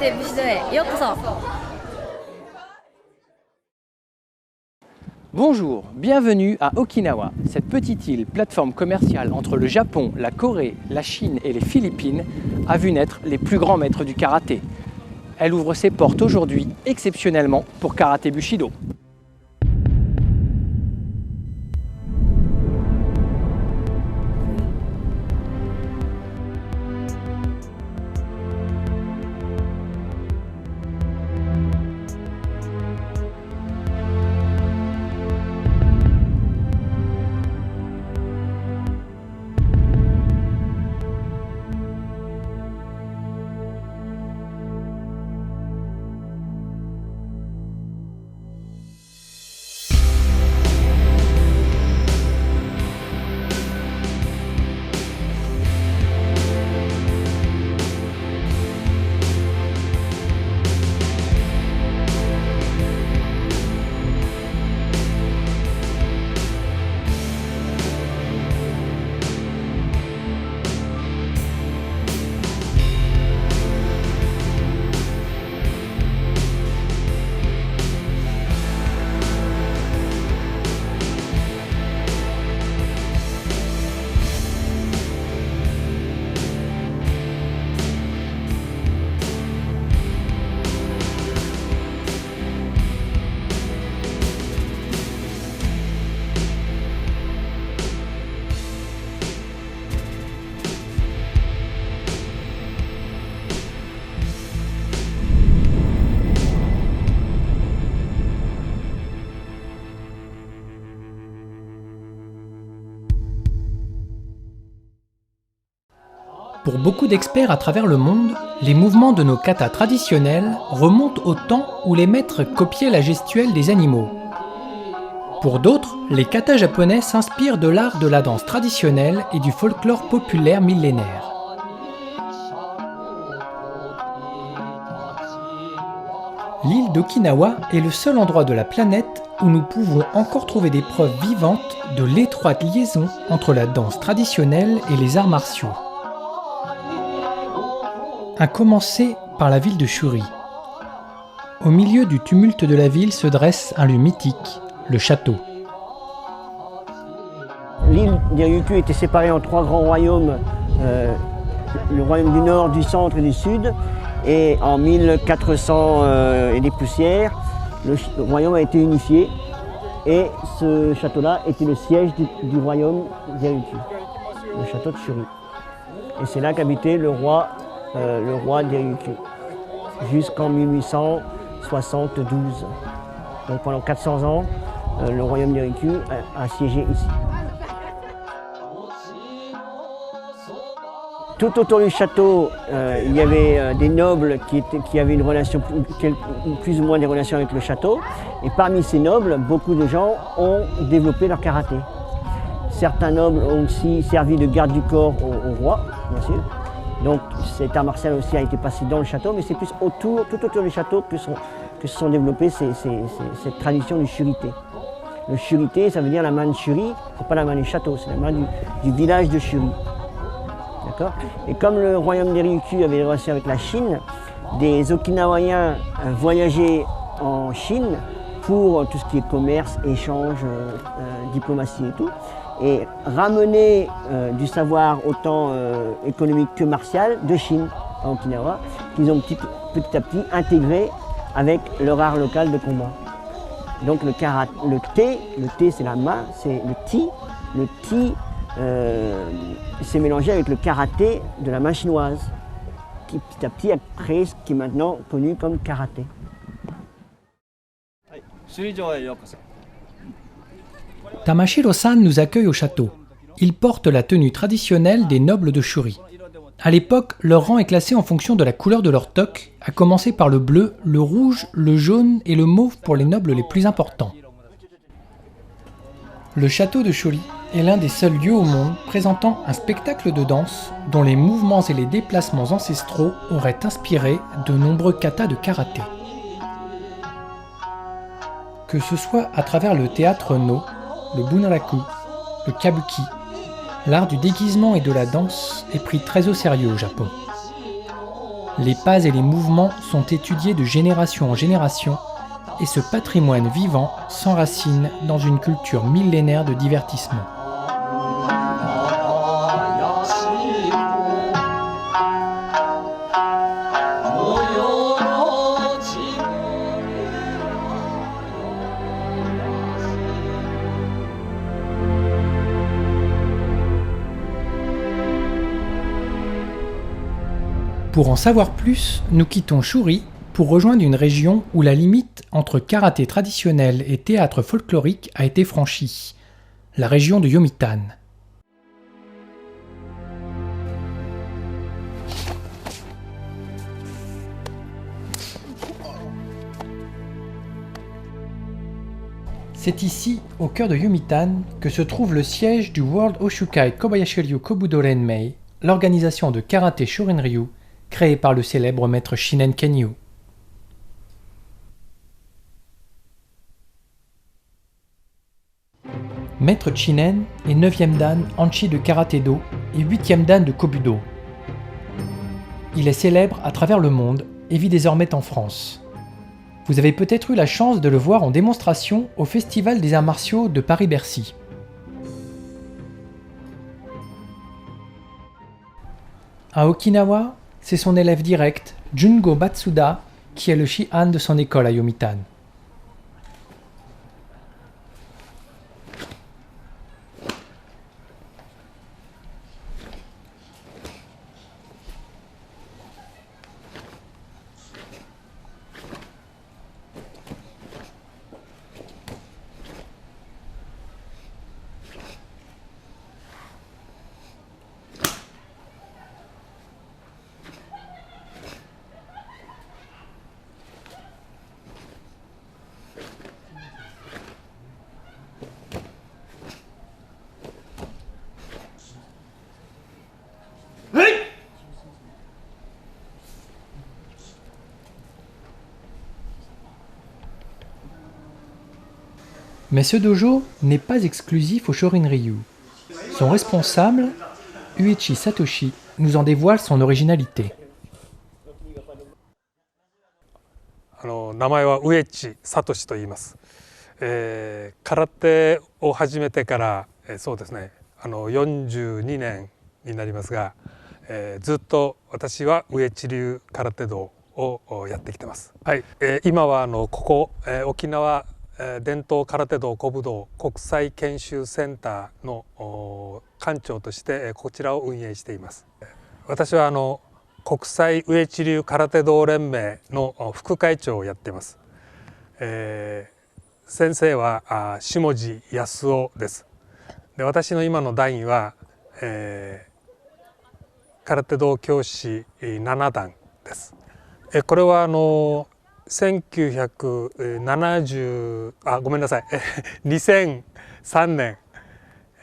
Karaté Bushido へようこそ。 Bonjour, bienvenue à Okinawa. Cette petite île, plateforme commerciale entre le Japon, la Corée, la Chine et les Philippines, a vu naître les plus grands maîtres du karaté. Elle ouvre ses portes aujourd'hui exceptionnellement pour Karaté Bushido. Pour beaucoup d'experts à travers le monde, les mouvements de nos katas traditionnels remontent au temps où les maîtres copiaient la gestuelle des animaux. Pour d'autres, les katas japonais s'inspirent de l'art de la danse traditionnelle et du folklore populaire millénaire. L'île d'Okinawa est le seul endroit de la planète où nous pouvons encore trouver des preuves vivantes de l'étroite liaison entre la danse traditionnelle et les arts martiaux. À commencer par la ville de Shuri. Au milieu du tumulte de la ville se dresse un lieu mythique, le château. L'île d'Ryukyu était séparée en trois grands royaumes, le royaume du Nord, du Centre et du Sud. Et en 1400 et des poussières, le royaume a été unifié. Et ce château-là était le siège du royaume d'Ryukyu, le château de Shuri. Et c'est là qu'habitait le roi d'Ryukyu, jusqu'en 1872. Donc pendant 400 ans, le royaume d'Ryukyu a siégé ici. Tout autour du château, il y avait des nobles qui avaient une relation, plus ou moins des relations avec le château. Et parmi ces nobles, beaucoup de gens ont développé leur karaté. Certains nobles ont aussi servi de garde du corps au roi, bien sûr. Donc cet art martial aussi a été passé dans le château, mais c'est plus tout autour du château que se sont développées cette tradition du shurité. Le shurité, ça veut dire la main de Shuri, c'est pas la main du château, c'est la main du village de Shuri. D'accord ? Et comme le royaume des Ryukyu avait des relations avec la Chine, des Okinawaïens voyageaient en Chine pour tout ce qui est commerce, échange, diplomatie et tout. Et ramener du savoir autant économique que martial de Chine à Okinawa, qu'ils ont petit à petit intégré avec leur art local de combat. Donc le thé c'est la main, c'est le ti s'est mélangé avec le karaté de la main chinoise, qui petit à petit a créé ce qui est maintenant connu comme karaté. Tamashiro-san nous accueille au château. Il porte la tenue traditionnelle des nobles de Shuri. À l'époque, leur rang est classé en fonction de la couleur de leur toque, à commencer par le bleu, le rouge, le jaune et le mauve pour les nobles les plus importants. Le château de Shuri est l'un des seuls lieux au monde présentant un spectacle de danse dont les mouvements et les déplacements ancestraux auraient inspiré de nombreux katas de karaté. Que ce soit à travers le théâtre No, le bunraku, le kabuki, l'art du déguisement et de la danse est pris très au sérieux au Japon. Les pas et les mouvements sont étudiés de génération en génération et ce patrimoine vivant s'enracine dans une culture millénaire de divertissement. Pour en savoir plus, nous quittons Shuri pour rejoindre une région où la limite entre karaté traditionnel et théâtre folklorique a été franchie, la région de Yomitan. C'est ici, au cœur de Yomitan, que se trouve le siège du World Oshukai Kobayashi-ryu Kobudo Renmei, l'organisation de karaté Shorin-ryu créée par le célèbre maître Shinen Kenyu. Maître Shinen est 9e dan Anchi de Karaté-do et 8e dan de Kobudo. Il est célèbre à travers le monde et vit désormais en France. Vous avez peut-être eu la chance de le voir en démonstration au Festival des Arts Martiaux de Paris-Bercy. À Okinawa, c'est son élève direct, Jungo Batsuda, qui est le Shihan de son école à Yomitan. Mais ce dojo n'est pas exclusif au Shorin-ryu. Son responsable, Uechi Satoshi, nous en dévoile son originalité. 名前は上地聡と言います。空手を始めてから、そうですね、42年になりますが、ずっと私は上地流空手道をやってきてます。はい、今はここ、沖縄伝統空手道古武道国際研修センターの館長としてこちらを運営しています。私は国際上地流空手道連盟の副会長をやっています。先生は下地康夫です。で、私の今の段位は、空手道教師7段です。これは2003年、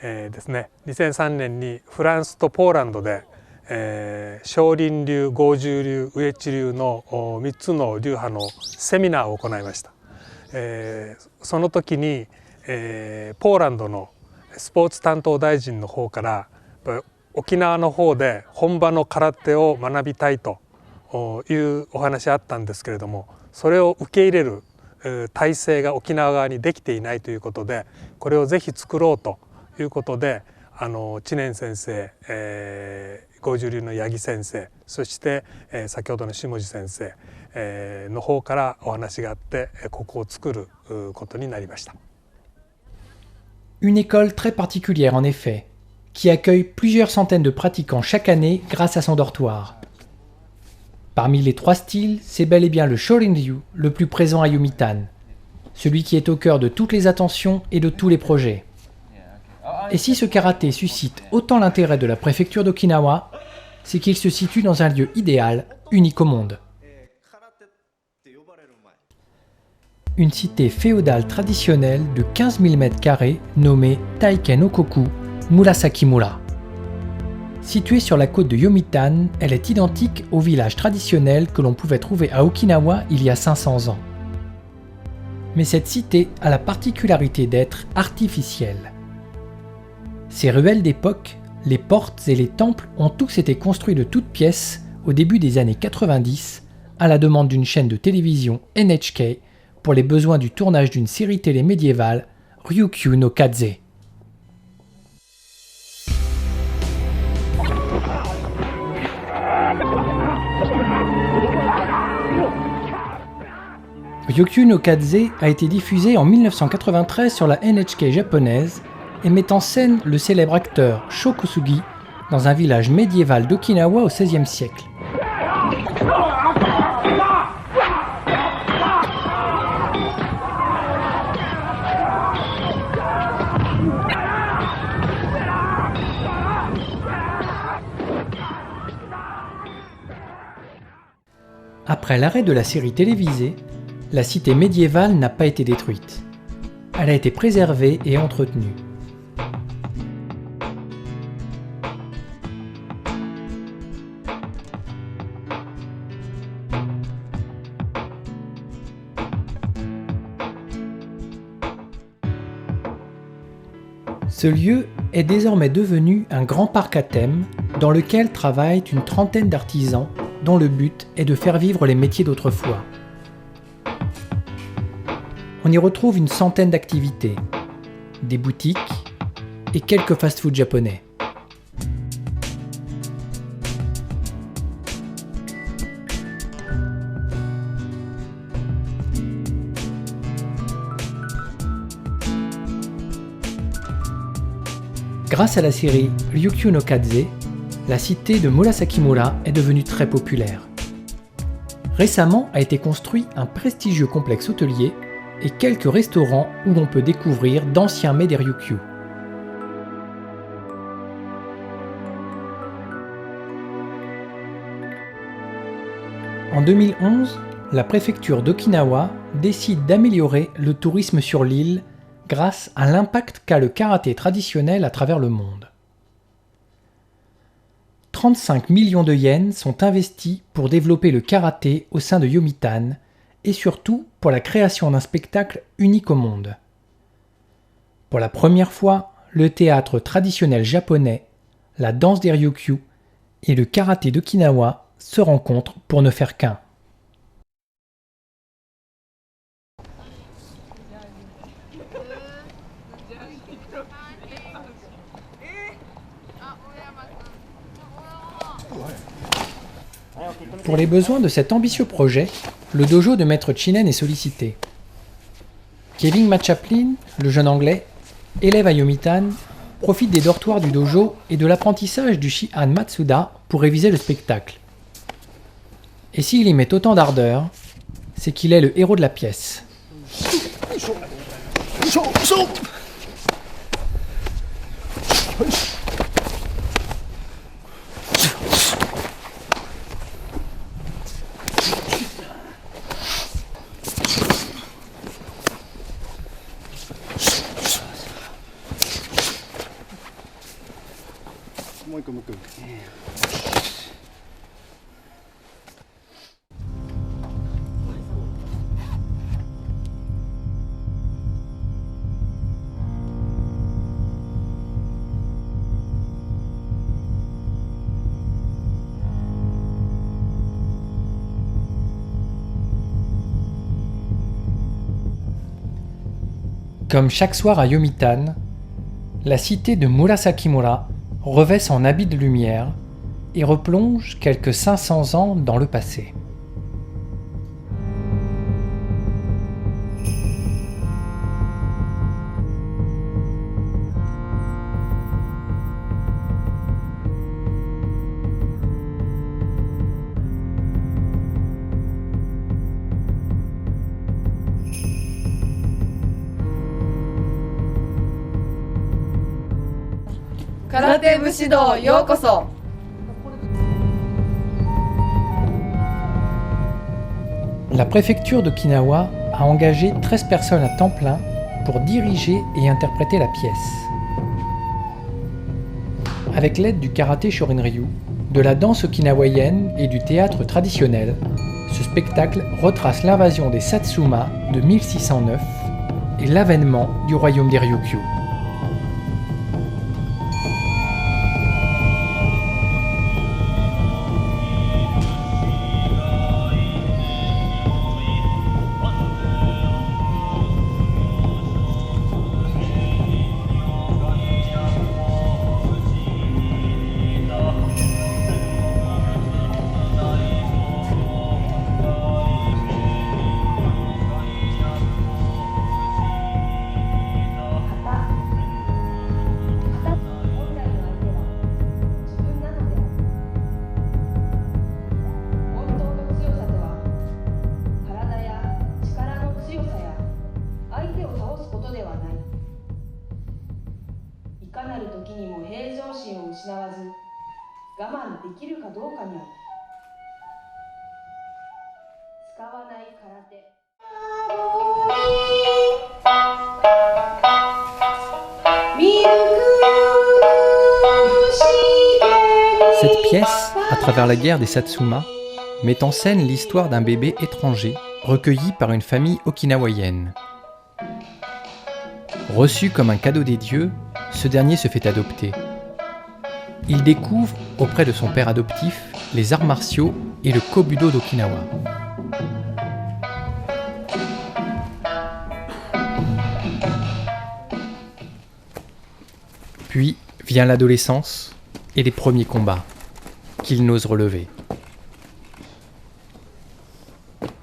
ですね、2003年にフランスとポーランドで、少林流、剛柔流、上地流の3つの流派のセミナーを行いました。その時に、ポーランドのスポーツ担当大臣の方から沖縄の方で本場の空手を学びたいというお話あったんですけれども、それを受け入れる体制が沖縄側にできていないということで、これをぜひ作ろうということで、知念先生、剛柔流の八木先生、そして、先ほどの下地先生、の方からお話があって、ここを作ることになりました。Une école très particulière en effet, qui accueille plusieurs centaines de pratiquants chaque année grâce à son dortoir. Parmi les trois styles, c'est bel et bien le Shorin-ryu le plus présent à Yomitan, celui qui est au cœur de toutes les attentions et de tous les projets. Et si ce karaté suscite autant l'intérêt de la préfecture d'Okinawa, c'est qu'il se situe dans un lieu idéal, unique au monde. Une cité féodale traditionnelle de 15 000 m² nommée Taiken-Okoku, Murasaki-mura. Située sur la côte de Yomitan, elle est identique au village traditionnel que l'on pouvait trouver à Okinawa il y a 500 ans. Mais cette cité a la particularité d'être artificielle. Ces ruelles d'époque, les portes et les temples ont tous été construits de toutes pièces au début des années 90 à la demande d'une chaîne de télévision NHK pour les besoins du tournage d'une série télé médiévale, Ryukyu no Kaze. Ryukyu no Kaze a été diffusé en 1993 sur la NHK japonaise et met en scène le célèbre acteur Sho Kosugi dans un village médiéval d'Okinawa au XVIe siècle. Après l'arrêt de la série télévisée, la cité médiévale n'a pas été détruite. Elle a été préservée et entretenue. Ce lieu est désormais devenu un grand parc à thème dans lequel travaillent une trentaine d'artisans dont le but est de faire vivre les métiers d'autrefois. On y retrouve une centaine d'activités, des boutiques et quelques fast-food japonais. Grâce à la série Ryukyu no Kaze, la cité de Murasakimura est devenue très populaire. Récemment a été construit un prestigieux complexe hôtelier et quelques restaurants où l'on peut découvrir d'anciens mets des Ryukyu. En 2011, la préfecture d'Okinawa décide d'améliorer le tourisme sur l'île grâce à l'impact qu'a le karaté traditionnel à travers le monde. 35 millions de yens sont investis pour développer le karaté au sein de Yomitan et surtout pour la création d'un spectacle unique au monde. Pour la première fois, le théâtre traditionnel japonais, la danse des Ryukyu et le karaté d'Okinawa se rencontrent pour ne faire qu'un. Pour les besoins de cet ambitieux projet, le dojo de Maître Chinen est sollicité. Kevin Machaplin, le jeune anglais, élève à Yomitan, profite des dortoirs du dojo et de l'apprentissage du Shihan Matsuda pour réviser le spectacle. Et s'il y met autant d'ardeur, c'est qu'il est le héros de la pièce. Comme chaque soir à Yomitan, la cité de Murasakimura revêt son habit de lumière et replonge quelques 500 ans dans le passé. Karate Bushido, yokoso. La préfecture d'Okinawa a engagé 13 personnes à temps plein pour diriger et interpréter la pièce. Avec l'aide du karaté Shorin-ryu, de la danse okinawaïenne et du théâtre traditionnel, ce spectacle retrace l'invasion des Satsuma de 1609 et l'avènement du royaume des Ryukyu. 時にも平常心を失わず我慢できるかどうかにある。使わない空手。Cette pièce, à travers la guerre des Satsuma, met en scène l'histoire d'un bébé étranger recueilli par une famille okinawaïenne. Reçu comme un cadeau des dieux, ce dernier se fait adopter. Il découvre, auprès de son père adoptif, les arts martiaux et le kobudo d'Okinawa. Puis vient l'adolescence et les premiers combats qu'il n'ose relever.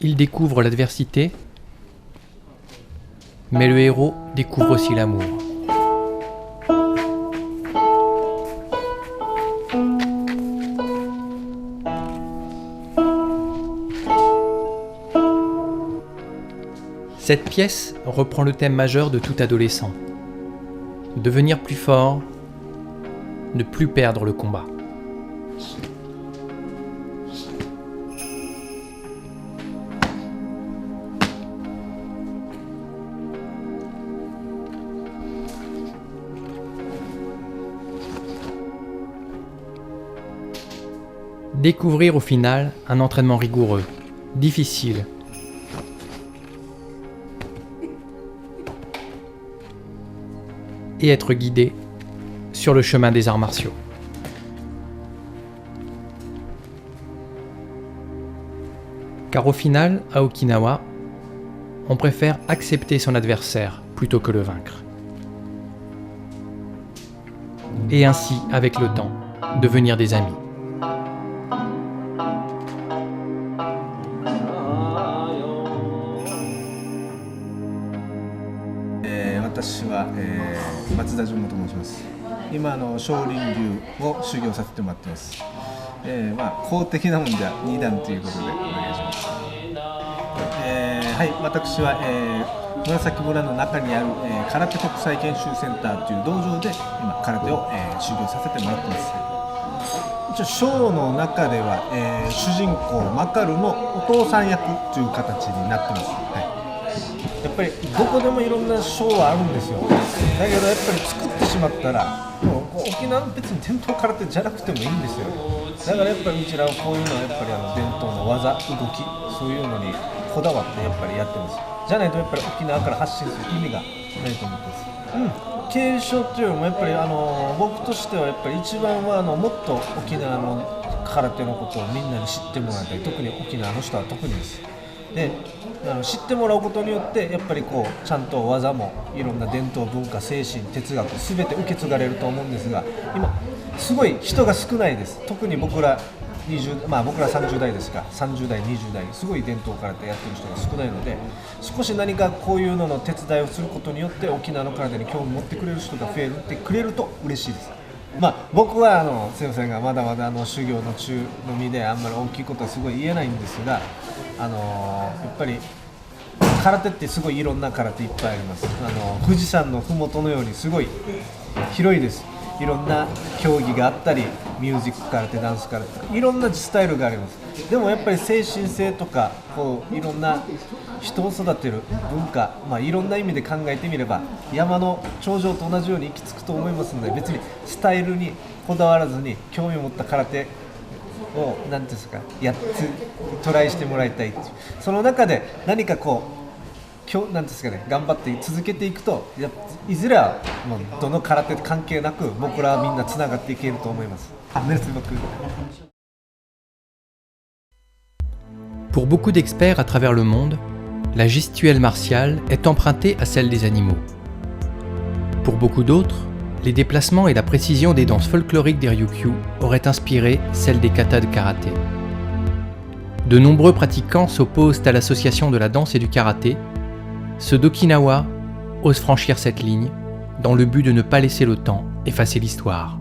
Il découvre l'adversité, mais le héros découvre aussi l'amour. Cette pièce reprend le thème majeur de tout adolescent. Devenir plus fort, ne plus perdre le combat. Découvrir au final un entraînement rigoureux, difficile, et être guidé sur le chemin des arts martiaux. Car au final, à Okinawa, on préfère accepter son adversaire plutôt que le vaincre. Et ainsi, avec le temps, devenir des amis. Je 松田純と申します。今少林流を修行させてもらってます。公的なもんじゃ2段ということでお願いします。はい、私は、紫村の中にある、空手国際研修センターという道場で今空手を、修行させてもらってます。一応ショーの中では、主人公マカルのお父さん役という形になってます。やっぱりどこでもいろんなショーはあるんですよ。だけどやっぱり作ってしまったらもう沖縄の別に伝統空手じゃなくてもいいんですよ。だからやっぱりうちらはこういうのはやっぱり伝統の技、動き、そういうのにこだわってやっぱりやってます。じゃないとやっぱり沖縄から発信する意味がないと思ってます。継承っていうよりもやっぱり僕としてはやっぱり一番はもっと沖縄の空手のことをみんなに知ってもらいたい。特に沖縄の人は特にです。で知ってもらうことによってやっぱりこうちゃんと技もいろんな伝統文化、精神、哲学全て受け継がれると思うんですが、今すごい人が少ないです。特に僕ら僕ら30代ですが、30代20代すごい伝統空手やってる人が少ないので、少し何かこういうのの手伝いをすることによって沖縄の空手に興味持ってくれる人が増えてくれると嬉しいです。僕はすいませんがまだまだ修行の中の身であんまり大きいことはすごい言えないんですが、やっぱり空手ってすごいいろんな空手いっぱいあります。富士山の麓のようにすごい広いです。いろんな競技があったり、ミュージック空手、ダンス空手、いろんなスタイルがあります。でもやっぱり精神性とかいろんな人を育てる文化、いろんな意味で考えてみれば山の頂上と同じように行き着くと思いますので、別にスタイルにこだわらずに興味を持った空手を何ていうんですかトライしてもらいたいっていう、その中で何かなんですかね、頑張って続けていくといずれはもうどの空手関係なく僕らはみんなつながっていけると思います。Pour beaucoup d'experts à travers le monde, la gestuelle martiale est empruntée à celle des animaux. Pour beaucoup d'autres, les déplacements et la précision des danses folkloriques des Ryukyu auraient inspiré celle des katas de karaté. De nombreux pratiquants s'opposent à l'association de la danse et du karaté. Ceux d'Okinawa osent franchir cette ligne dans le but de ne pas laisser le temps effacer l'histoire.